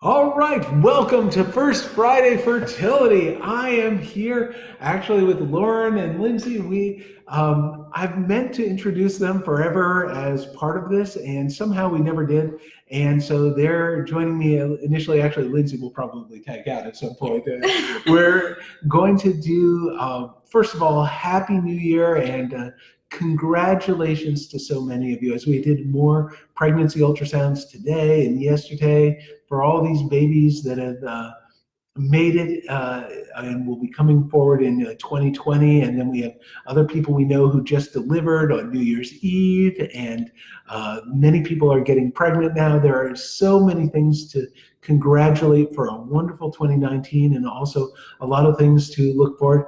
All right, welcome to First Friday Fertility. I am here actually with Lauren and Lindsay. I've meant to introduce them forever as part of this, and somehow we never did. And so they're joining me initially. Actually, Lindsay will probably tag out at some point. We're going to do, first of all, Happy New Year and congratulations to so many of you as we did more pregnancy ultrasounds today and yesterday for all these babies that have made it and will be coming forward in 2020. And then we have other people we know who just delivered on New Year's Eve, and many people are getting pregnant now. There are so many things to congratulate for a wonderful 2019, and also a lot of things to look forward.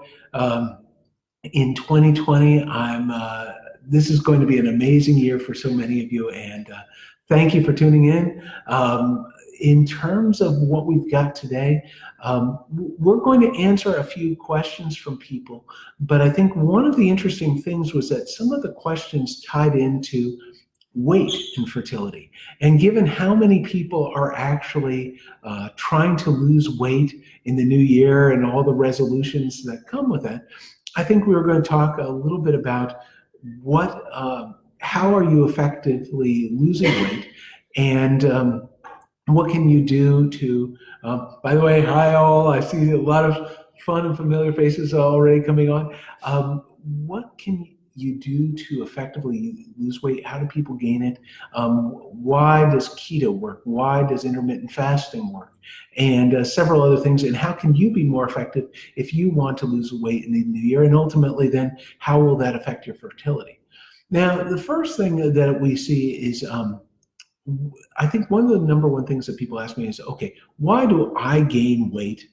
In 2020, this is going to be an amazing year for so many of you, and thank you for tuning in. In terms of what we've got today, we're going to answer a few questions from people, but I think one of the interesting things was that some of the questions tied into weight and fertility. And given how many people are actually trying to lose weight in the new year and all the resolutions that come with it, I think we were going to talk a little bit about how are you effectively losing weight, and what can you do to, by the way, hi all, I see a lot of fun and familiar faces already coming on. What can you do to effectively lose weight? How do people gain it? Why does keto work? Why does intermittent fasting work? And several other things. And how can you be more effective if you want to lose weight in the new year? And ultimately then, how will that affect your fertility? Now, the first thing that we see is, I think one of the number one things that people ask me is, okay, why do I gain weight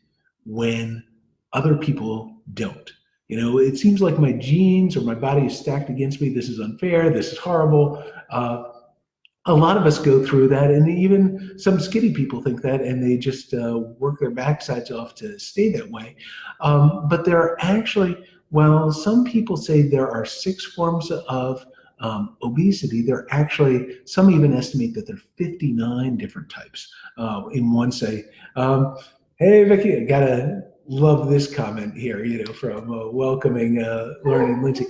when other people don't? You know, it seems like my genes or my body is stacked against me. This is unfair. This is horrible. A lot of us go through that, and even some skinny people think that, and they just work their backsides off to stay that way. But there are actually, well, some people say there are 6 forms of obesity. There are actually, some even estimate that there are 59 different types in one say. Hey, Vicky, I gotta love this comment here, from welcoming Lauren and Lindsay.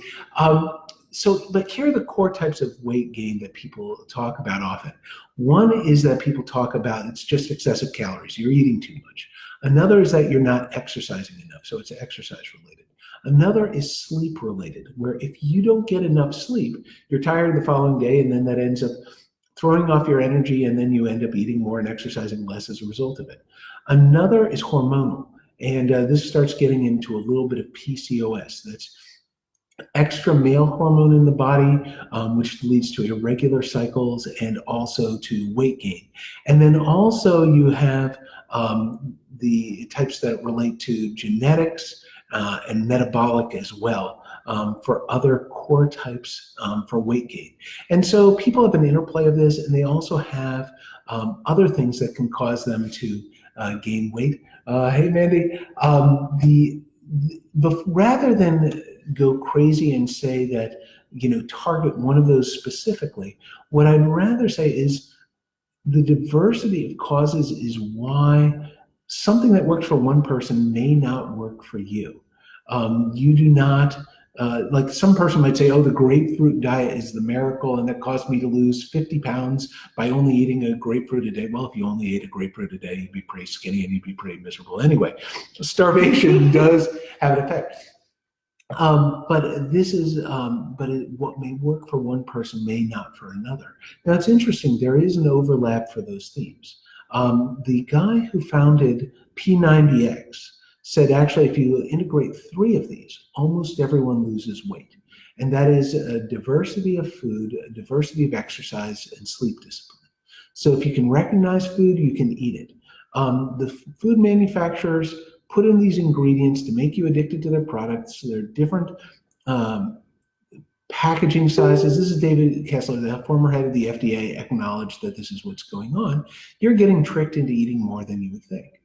But here are the core types of weight gain that people talk about often. One is that people talk about it's just excessive calories. You're eating too much. Another is that you're not exercising enough, so it's exercise related. Another is sleep related, where if you don't get enough sleep, you're tired the following day, and then that ends up throwing off your energy, and then you end up eating more and exercising less as a result of it. Another is hormonal, and this starts getting into a little bit of PCOS. That's extra male hormone in the body, which leads to irregular cycles and also to weight gain. And then also you have the types that relate to genetics and metabolic as well, for other core types for weight gain. And so people have an interplay of this, and they also have other things that can cause them to gain weight. Hey, Mandy, rather than go crazy and say that, target one of those specifically, what I'd rather say is the diversity of causes is why something that works for one person may not work for you. You do not, like some person might say, oh, the grapefruit diet is the miracle and that caused me to lose 50 pounds by only eating a grapefruit a day. Well, if you only ate a grapefruit a day, you'd be pretty skinny and you'd be pretty miserable anyway. Starvation does have an effect. But what may work for one person may not for another. Now, it's interesting. There is an overlap for those themes. The guy who founded P90X said, actually, if you integrate 3 of these, almost everyone loses weight. And that is a diversity of food, a diversity of exercise, and sleep discipline. So if you can recognize food, you can eat it. The food manufacturers put in these ingredients to make you addicted to their products. So they're different packaging sizes. This is David Kessler, the former head of the FDA, acknowledged that this is what's going on. You're getting tricked into eating more than you would think.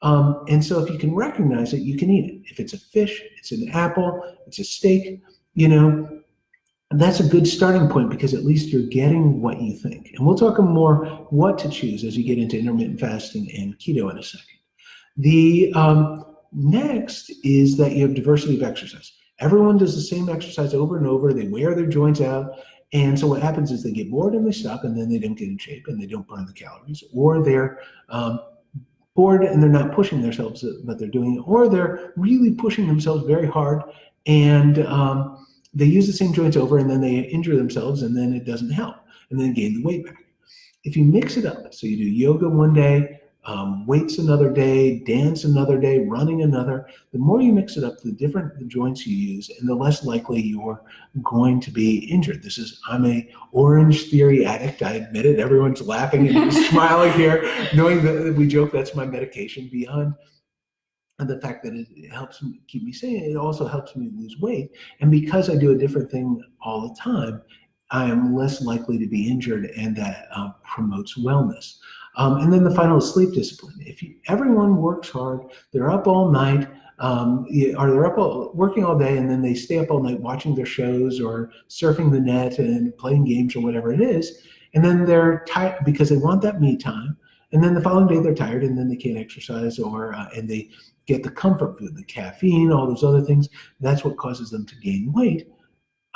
And so if you can recognize it, you can eat it. If it's a fish, it's an apple, it's a steak, that's a good starting point because at least you're getting what you think. And we'll talk more what to choose as you get into intermittent fasting and keto in a second. The next is that you have diversity of exercise. Everyone does the same exercise over and over. They wear their joints out. And so what happens is they get bored and they stop, and then they don't get in shape and they don't burn the calories, or they're bored and they're not pushing themselves, but they're doing it, or they're really pushing themselves very hard and they use the same joints over and then they injure themselves and then it doesn't help and then gain the weight back. If you mix it up, so you do yoga one day, weights another day, dance another day, running another, the more you mix it up, the different the joints you use and the less likely you're going to be injured. I'm a Orange Theory addict. I admit it. Everyone's laughing and smiling here, knowing that we joke that's my medication. Beyond the fact that it helps me keep me sane, it also helps me lose weight. And because I do a different thing all the time, I am less likely to be injured, and that promotes wellness. And then the final is sleep discipline. Everyone works hard, they're up all night, or they're working all day, and then they stay up all night watching their shows or surfing the net and playing games or whatever it is, and then they're tired because they want that me time. And then the following day they're tired, and then they can't exercise, and they get the comfort food, the caffeine, all those other things. That's what causes them to gain weight.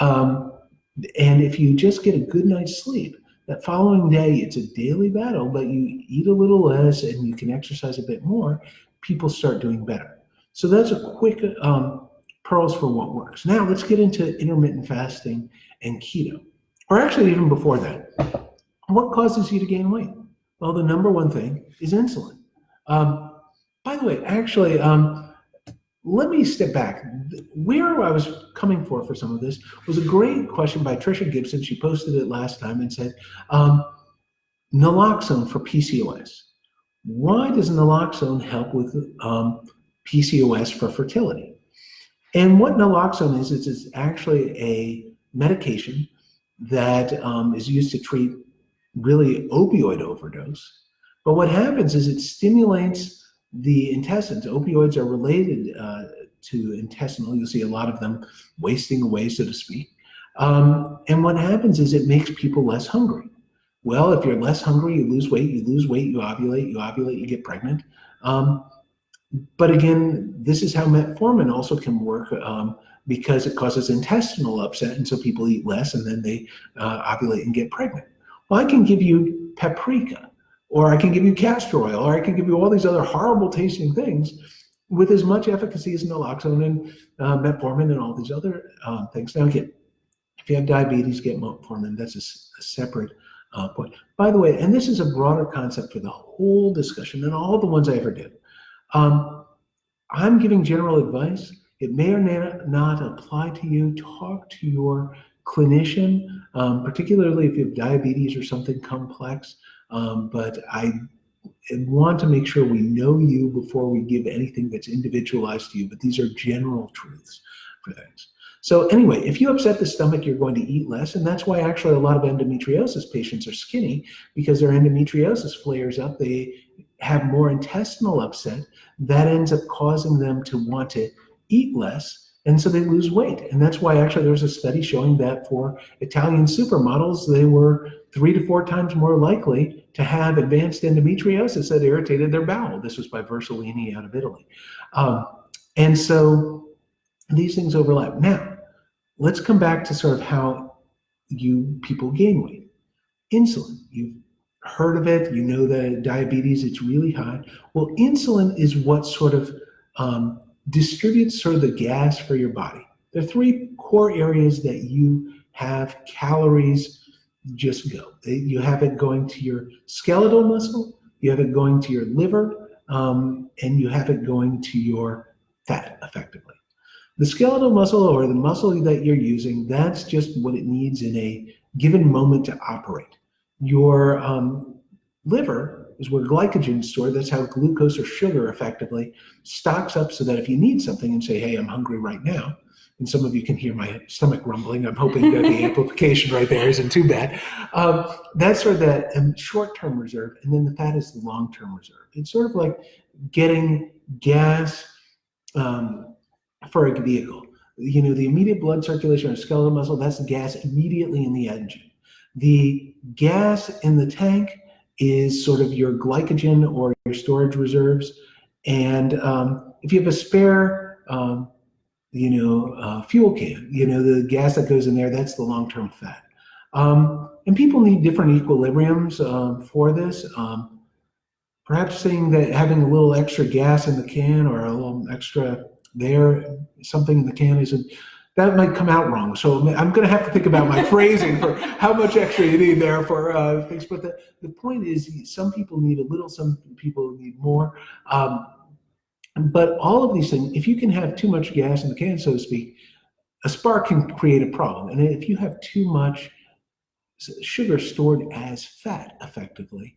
And if you just get a good night's sleep, that following day, it's a daily battle, but you eat a little less and you can exercise a bit more, people start doing better. So that's a quick pearls for what works. Now let's get into intermittent fasting and keto. Or actually even before that, what causes you to gain weight? Well, the number one thing is insulin. By the way, actually, let me step back. Where I was coming for some of this was a great question by Trisha Gibson. She posted it last time and said, naloxone for PCOS. Why does naloxone help with PCOS for fertility? And what naloxone is, it's actually a medication that is used to treat really opioid overdose. But what happens is it stimulates the intestines. Opioids are related to intestinal. You'll see a lot of them wasting away, so to speak. And what happens is it makes people less hungry. Well, if you're less hungry, you lose weight, you ovulate, you get pregnant. But again, this is how metformin also can work because it causes intestinal upset, and so people eat less and then they ovulate and get pregnant. Well, I can give you paprika, or I can give you castor oil, or I can give you all these other horrible tasting things with as much efficacy as naloxone and metformin and all these other things. Now again, if you have diabetes, get metformin. That's a separate point. By the way, and this is a broader concept for the whole discussion and all the ones I ever did. I'm giving general advice. It may or may not apply to you. Talk to your clinician, particularly if you have diabetes or something complex. But I want to make sure we know you before we give anything that's individualized to you. But these are general truths for things. So anyway, if you upset the stomach, you're going to eat less. And that's why actually a lot of endometriosis patients are skinny, because their endometriosis flares up. They have more intestinal upset. That ends up causing them to want to eat less. And so they lose weight. And that's why actually there was a study showing that for Italian supermodels, they were 3 to 4 times more likely to have advanced endometriosis that irritated their bowel. This was by Versalini out of Italy. And so these things overlap. Now, let's come back to sort of how people gain weight. Insulin, you've heard of it, you know that diabetes, it's really high. Well, insulin is what sort of distributes sort of the gas for your body. There are 3 core areas that you have calories just go. You have it going to your skeletal muscle, you have it going to your liver, and you have it going to your fat, effectively. The skeletal muscle, or the muscle that you're using, that's just what it needs in a given moment to operate. Your liver is where glycogen is stored. That's how glucose or sugar effectively stocks up so that if you need something and say, hey, I'm hungry right now, and some of you can hear my stomach rumbling, I'm hoping that the amplification right there isn't too bad. That's sort of that short-term reserve, and then the fat is the long-term reserve. It's sort of like getting gas for a vehicle. the immediate blood circulation or skeletal muscle, that's the gas immediately in the engine. The gas in the tank is sort of your glycogen or your storage reserves. And if you have a spare, fuel can, the gas that goes in there, that's the long-term fat. And people need different equilibriums for this. Perhaps saying that having a little extra gas in the can or a little extra something in the can that might come out wrong. So I'm going to have to think about my phrasing for how much extra you need there for things. But the point is, some people need a little, some people need more. But all of these things, if you can have too much gas in the can, so to speak, a spark can create a problem. And if you have too much sugar stored as fat effectively,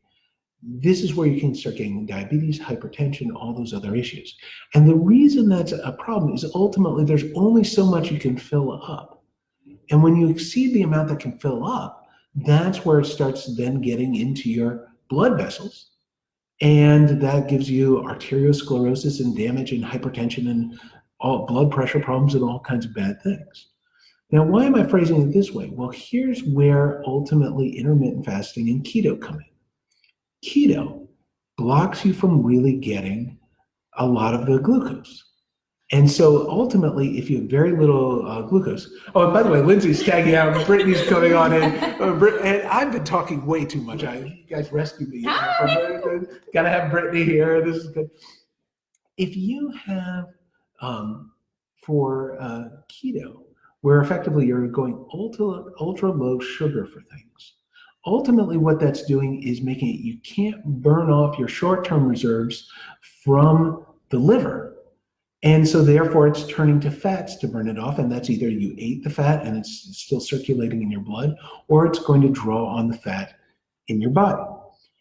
this is where you can start getting diabetes, hypertension, all those other issues. And the reason that's a problem is ultimately there's only so much you can fill up. And when you exceed the amount that can fill up, that's where it starts then getting into your blood vessels. And that gives you arteriosclerosis and damage and hypertension and all blood pressure problems and all kinds of bad things. Now, why am I phrasing it this way? Well, here's where ultimately intermittent fasting and keto come in. Keto blocks you from really getting a lot of the glucose. And so ultimately, if you have very little glucose, oh, and by the way, Lindsay's tagging out, Brittany's coming on in, and I've been talking way too much. You guys rescued me. Got to have Brittany here. This is good. If you have, for keto, where effectively you're going ultra low sugar for things, ultimately what that's doing is making it, you can't burn off your short-term reserves from the liver. And so therefore it's turning to fats to burn it off. And that's either you ate the fat and it's still circulating in your blood, or it's going to draw on the fat in your body.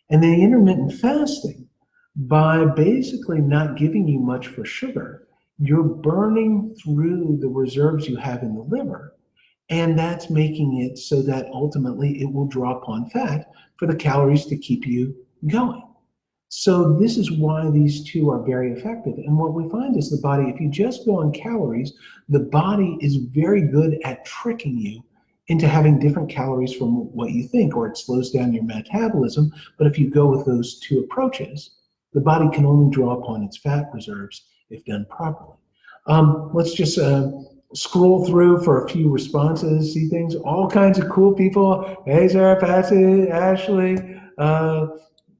And then intermittent fasting, by basically not giving you much for sugar, you're burning through the reserves you have in the liver. And that's making it so that ultimately it will draw upon fat for the calories to keep you going. So this is why these two are very effective. And what we find is the body, if you just go on calories, the body is very good at tricking you into having different calories from what you think, or it slows down your metabolism. But if you go with those two approaches, the body can only draw upon its fat reserves if done properly. Let's just scroll through for a few responses, see things, all kinds of cool people. Hey, Sarah, Patsy, Ashley,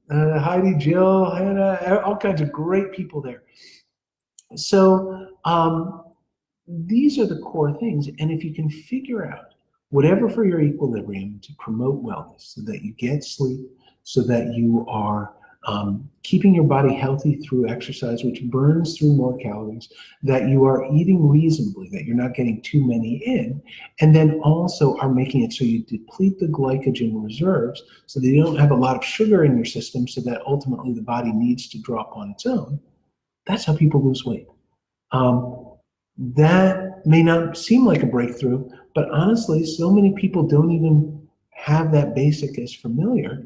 Heidi, Jill, Hannah, all kinds of great people there. So these are the core things. And if you can figure out whatever for your equilibrium to promote wellness, so that you get sleep, so that you are keeping your body healthy through exercise, which burns through more calories, that you are eating reasonably, that you're not getting too many in, and then also are making it so you deplete the glycogen reserves so that you don't have a lot of sugar in your system, so that ultimately the body needs to draw upon its own. That's how people lose weight. That may not seem like a breakthrough, but honestly, so many people don't even have that basic as familiar.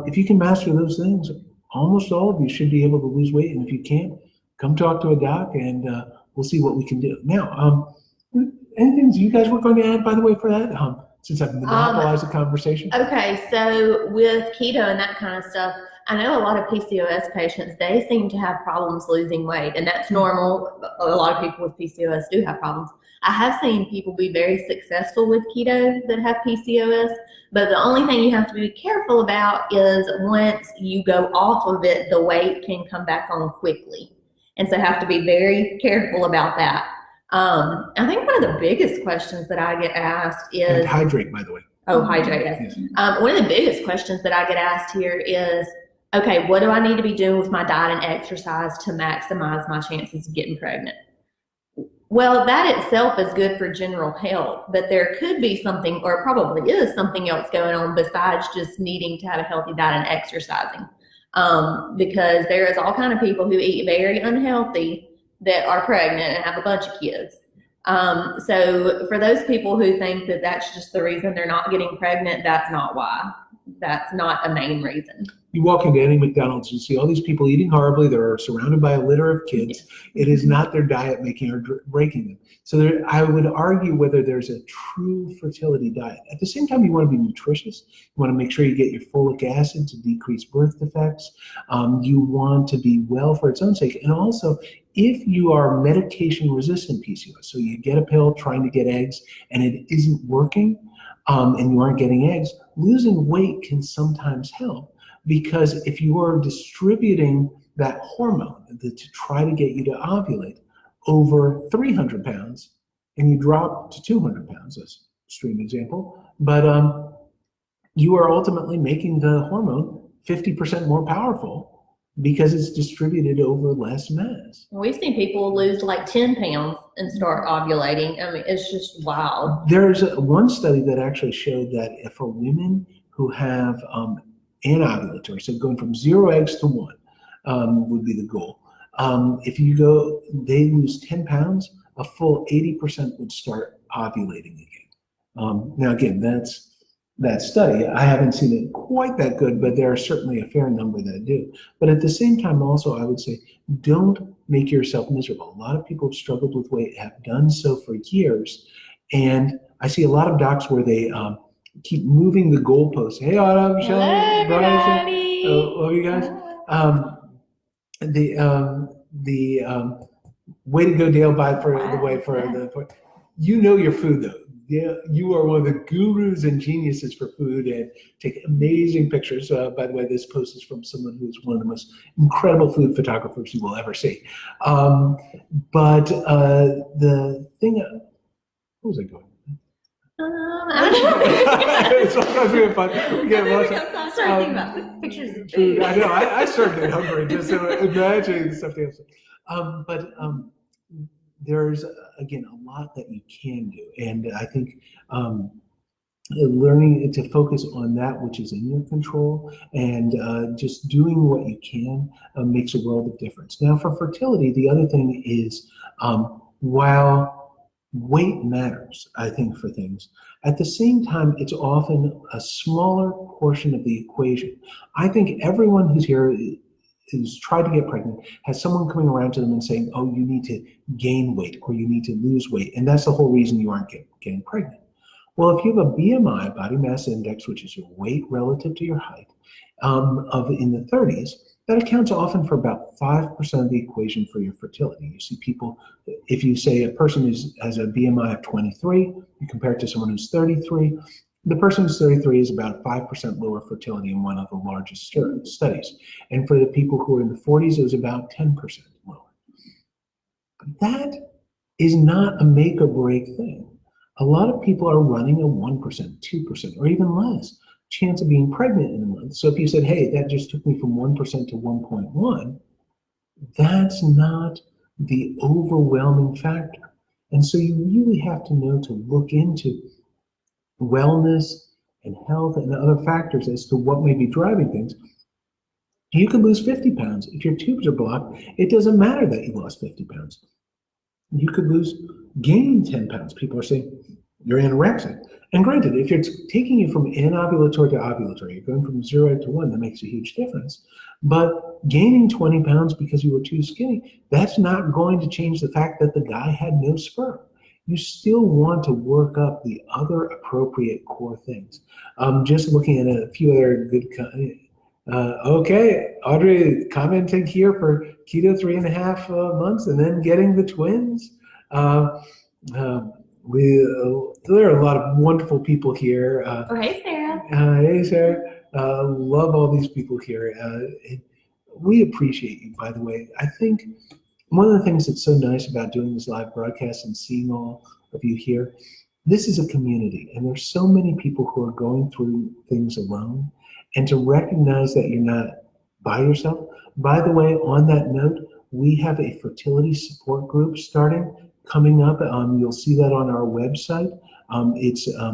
If you can master those things, almost all of you should be able to lose weight. And if you can't, come talk to a doc and we'll see what we can do. Now, anything you guys were going to add, by the way, for that? Since I've monopolized the conversation. Okay, so with keto and that kind of stuff, I know a lot of PCOS patients, they seem to have problems losing weight, and that's normal. A lot of people with PCOS do have problems. I have seen people be very successful with keto that have PCOS, but the only thing you have to be careful about is once you go off of it, the weight can come back on quickly. And so have to be very careful about that. I think one of the biggest questions that I get asked is— And hydrate, by the way. Oh, hydrate, yes. One of the biggest questions that I get asked here is, okay, what do I need to be doing with my diet and exercise to maximize my chances of getting pregnant? Well, that itself is good for general health, but there could be something, or probably is something else going on besides just needing to have a healthy diet and exercising. Because there is all kind of people who eat very unhealthy that are pregnant and have a bunch of kids. So for those people who think that that's just the reason they're not getting pregnant, that's not why. That's not a main reason. You walk into any McDonald's, you see all these people eating horribly. They're surrounded by a litter of kids. It is not their diet making or breaking them. So I would argue whether there's a true fertility diet. At the same time, you want to be nutritious. You want to make sure you get your folic acid to decrease birth defects. You want to be well for its own sake. And also, if you are medication resistant PCOS, so you get a pill trying to get eggs and it isn't working, and you aren't getting eggs, losing weight can sometimes help. Because if you are distributing that hormone to try to get you to ovulate over 300 pounds and you drop to 200 pounds, that's an extreme example, but you are ultimately making the hormone 50% more powerful because it's distributed over less mass. We've seen people lose like 10 pounds and start ovulating. I mean, it's just wild. There's one study that actually showed that for women who have anovulatory, so going from 0 eggs to 1 would be the goal. If they lose 10 pounds, a full 80% would start ovulating again. Now again, that's that study. I haven't seen it quite that good, but there are certainly a fair number that do. But at the same time also, I would say, don't make yourself miserable. A lot of people who've struggled with weight have done so for years. And I see a lot of docs where they keep moving the goalposts. Hey, Autumn, Shelly, Brian, love you guys. The way to go, Dale, by for the way for you know your food though. Yeah, you are one of the gurus and geniuses for food and take amazing pictures. By the way, this post is from someone who's one of the most incredible food photographers you will ever see. But the thing, where was I going? Sometimes we have fun. We get lost. I'm starting thinking about pictures of food. I know. I started getting hungry just imagining something else. But there's again a lot that you can do, and I think learning to focus on that which is in your control and just doing what you can makes a world of difference. Now, for fertility, the other thing is while weight matters, I think, for things. At the same time, it's often a smaller portion of the equation. I think everyone who's here who's tried to get pregnant has someone coming around to them and saying, oh, you need to gain weight or you need to lose weight. And that's the whole reason you aren't getting pregnant. Well, if you have a BMI, body mass index, which is your weight relative to your height, of in the 30s, that accounts often for about 5% of the equation for your fertility. You see people, if you say a person has a BMI of 23, you compare it to someone who's 33, the person who's 33 is about 5% lower fertility in one of the largest studies. And for the people who are in the 40s, it was about 10% lower. That is not a make or break thing. A lot of people are running a 1%, 2%, or even less chance of being pregnant in a month. So if you said, hey, that just took me from 1% to 1.1, that's not the overwhelming factor. And so you really have to know to look into wellness and health and other factors as to what may be driving things. You could lose 50 pounds. If your tubes are blocked, it doesn't matter that you lost 50 pounds. You could gain 10 pounds. People are saying you're anorexic. And granted, if you're taking you from anovulatory to ovulatory, you're going from 0 to 1, that makes a huge difference. But gaining 20 pounds because you were too skinny, that's not going to change the fact that the guy had no sperm. You still want to work up the other appropriate core things. Just looking at a few other good, okay, Audrey commenting here for keto 3.5 months and then getting the twins. There are a lot of wonderful people here. Hey, Sarah. Hey, Sarah. Love all these people here. We appreciate you, by the way. I think one of the things that's so nice about doing this live broadcast and seeing all of you here, this is a community, and there's so many people who are going through things alone, and to recognize that you're not by yourself. By the way, on that note, we have a fertility support group coming up. You'll see that on our website. It's, I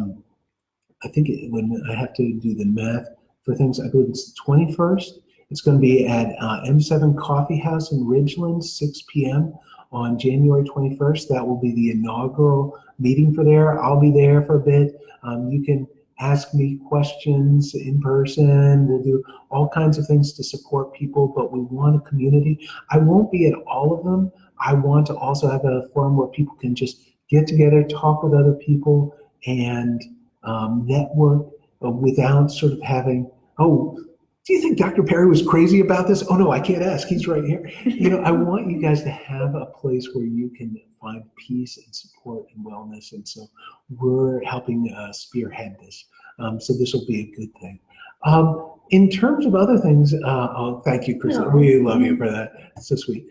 think when I have to do the math for things, I believe it's the 21st. It's going to be at M7 Coffee House in Ridgeland, 6 p.m. on January 21st. That will be the inaugural meeting for there. I'll be there for a bit. You can ask me questions in person. We'll do all kinds of things to support people, but we want a community. I won't be at all of them. I want to also have a forum where people can just get together, talk with other people, and network without sort of having, oh, do you think Dr. Perry was crazy about this? Oh no, I can't ask. He's right here. I want you guys to have a place where you can find peace and support and wellness. And so we're helping spearhead this. So this will be a good thing. In terms of other things, oh, thank you, Chris. We love you for that. That's so sweet.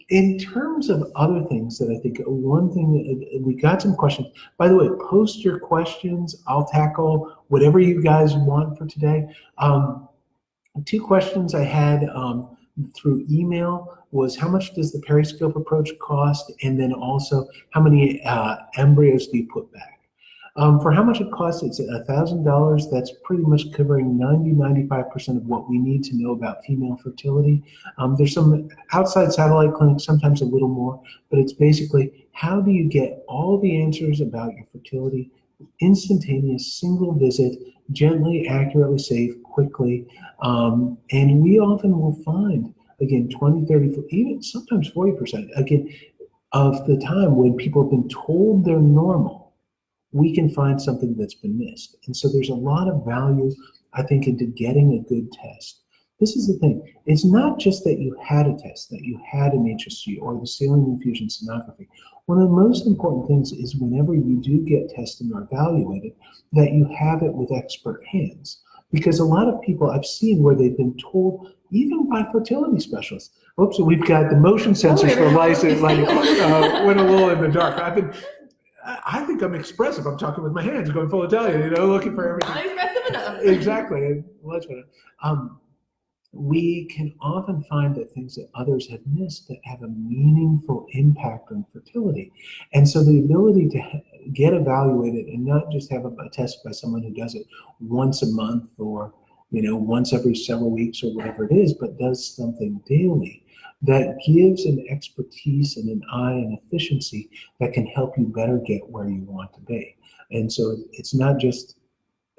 In terms of other things that I think, one thing, we got some questions. By the way, post your questions. I'll tackle whatever you guys want for today. Two questions I had through email was, how much does the periscope approach cost? And then also, how many embryos do you put back? For how much it costs, it's $1,000. That's pretty much covering 95% of what we need to know about female fertility. There's some outside satellite clinics, sometimes a little more, but it's basically, how do you get all the answers about your fertility, instantaneous, single visit, gently, accurately, safe, quickly. And we often will find, again, 20, 30, even sometimes 40%, again, of the time when people have been told they're normal, we can find something that's been missed. And so there's a lot of value, I think, into getting a good test. This is the thing. It's not just that you had a test, that you had an HSG or the saline infusion sonography. One of the most important things is whenever you do get tested or evaluated, that you have it with expert hands. Because a lot of people I've seen where they've been told, even by fertility specialists, oops, we've got the motion sensors for license, went a little in the dark. I think I'm expressive. I'm talking with my hands, going full Italian, looking for everything. Not expressive enough. Exactly. We can often find that things that others have missed that have a meaningful impact on fertility. And so the ability to get evaluated and not just have a test by someone who does it once a month or once every several weeks or whatever it is, but does something daily, that gives an expertise and an eye and efficiency that can help you better get where you want to be. And so it's not just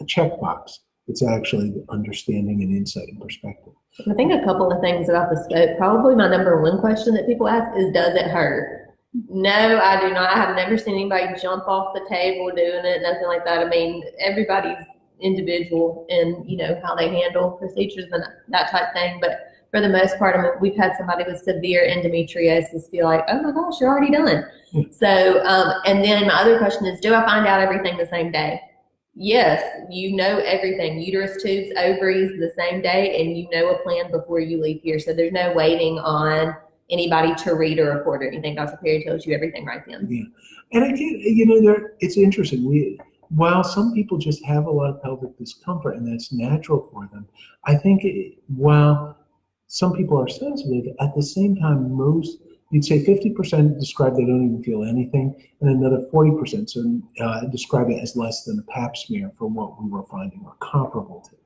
a checkbox, it's actually the understanding and insight and perspective. I think a couple of things about the scope. Probably my number one question that people ask is, does it hurt? No, I do not. I have never seen anybody jump off the table doing it, nothing like that. I mean, everybody's individual in, how they handle procedures and that type thing. But for the most part, we've had somebody with severe endometriosis feel like, oh my gosh, you're already done. So, and then my other question is, do I find out everything the same day? Yes, everything, uterus, tubes, ovaries the same day, and a plan before you leave here. So there's no waiting on anybody to read a report or anything. Dr. Perry tells you everything right then. Yeah. And again, it's interesting. While some people just have a lot of pelvic discomfort and that's natural for them, I think while some people are sensitive, at the same time, you'd say 50% describe they don't even feel anything, and another 40% describe it as less than a pap smear for what we were finding or comparable to.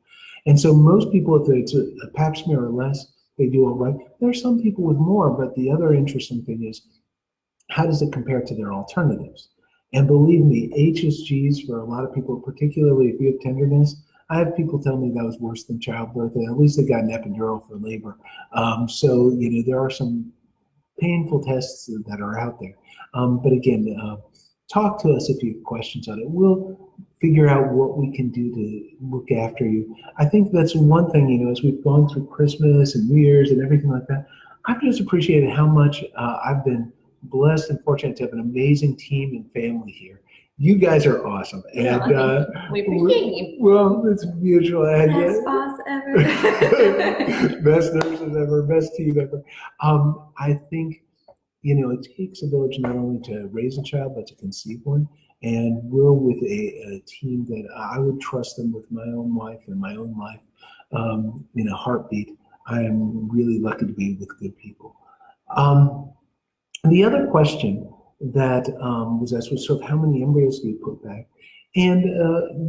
And so most people, if it's a pap smear or less, they do all right. There are some people with more, but the other interesting thing is, how does it compare to their alternatives? And believe me, HSGs for a lot of people, particularly if you have tenderness, I have people tell me that was worse than childbirth, and at least they got an epidural for labor. So there are some painful tests that are out there. But again, talk to us if you have questions on it. We'll figure out what we can do to look after you. I think that's one thing, as we've gone through Christmas and New Year's and everything like that, I've just appreciated how much I've been blessed and fortunate to have an amazing team and family here. You guys are awesome. And we appreciate you. Well, it's mutual. Best boss ever. Best nurses ever, best team ever. I think, it takes a village not only to raise a child, but to conceive one. And we're with a team that I would trust them with my own wife and my own life in a heartbeat. I am really lucky to be with good people. The other question that was asked was sort of, how many embryos do you put back? And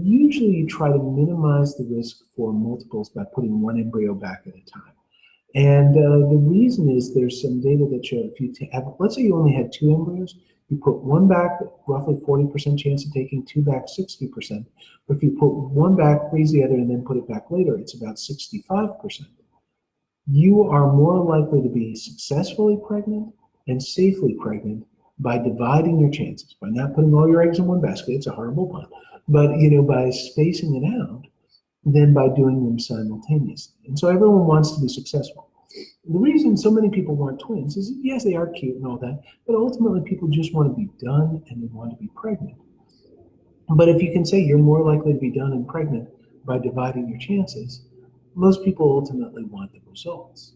usually you try to minimize the risk for multiples by putting one embryo back at a time. And the reason is there's some data that show if you have, let's say you only had 2 embryos, you put one back, roughly 40% chance of taking, 2 back, 60%. But if you put one back, freeze the other, and then put it back later, it's about 65%. You are more likely to be successfully pregnant and safely pregnant by dividing your chances, by not putting all your eggs in one basket. It's a horrible pun, but by spacing it out, than by doing them simultaneously. And so everyone wants to be successful. The reason so many people want twins is, yes, they are cute and all that, but ultimately people just want to be done and they want to be pregnant. But if you can say you're more likely to be done and pregnant by dividing your chances, most people ultimately want the results.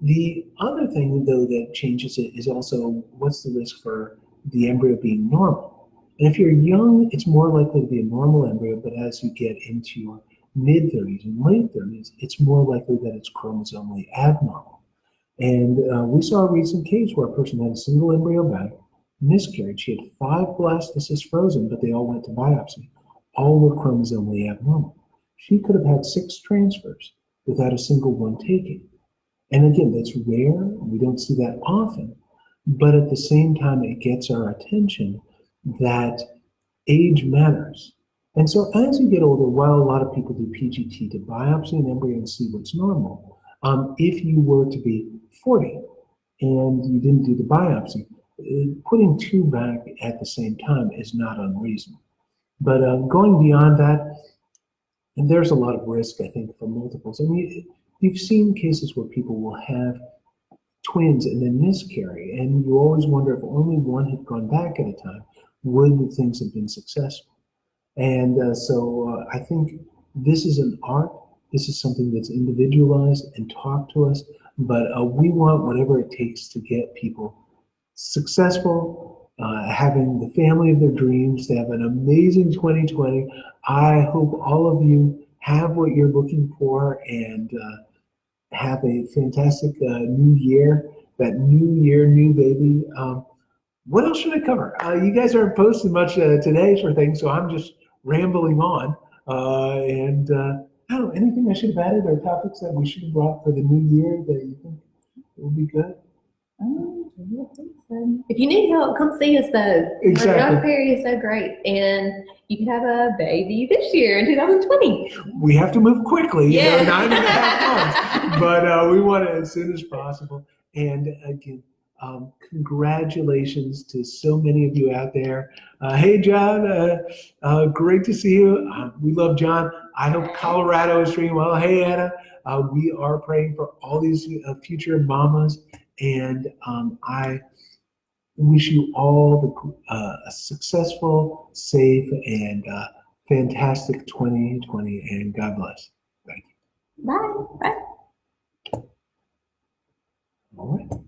The other thing, though, that changes it is also what's the risk for the embryo being normal. And if you're young, it's more likely to be a normal embryo, but as you get into your mid-30s and late 30s, it's more likely that it's chromosomally abnormal. And we saw a recent case where a person had a single embryo back, miscarried. She had 5 blastocysts frozen, but they all went to biopsy. All were chromosomally abnormal. She could have had 6 transfers without a single one taken. And again, that's rare. We don't see that often. But at the same time, it gets our attention that age matters. And so as you get older, while a lot of people do PGT to biopsy an embryo and see what's normal, if you were to be 40 and you didn't do the biopsy, putting 2 back at the same time is not unreasonable. But going beyond that, and there's a lot of risk, I think, for multiples. I mean, you've seen cases where people will have twins and then miscarry, and you always wonder if only one had gone back at a time, would things have been successful? And so I think this is an art. This is something that's individualized and taught to us, but we want whatever it takes to get people successful, having the family of their dreams, to have an amazing 2020. I hope all of you have what you're looking for and have a fantastic new year. That new year, new baby. What else should I cover? You guys aren't posting much today for things, so I'm just rambling on. And I don't know, anything I should have added or topics that we should have brought for the new year that you think will be good? If you need help, come see us though. Exactly. Our Perry is so great, and you can have a baby this year in 2020. We have to move quickly, Yeah. 9.5 months, but we want it as soon as possible. And again, congratulations to so many of you out there. Hey, John, great to see you. We love John. I hope Colorado is doing well. Hey, Anna, we are praying for all these future mamas, and I wish you all a successful, safe, and fantastic 2020, and God bless. Thank you. Bye. Bye. All right.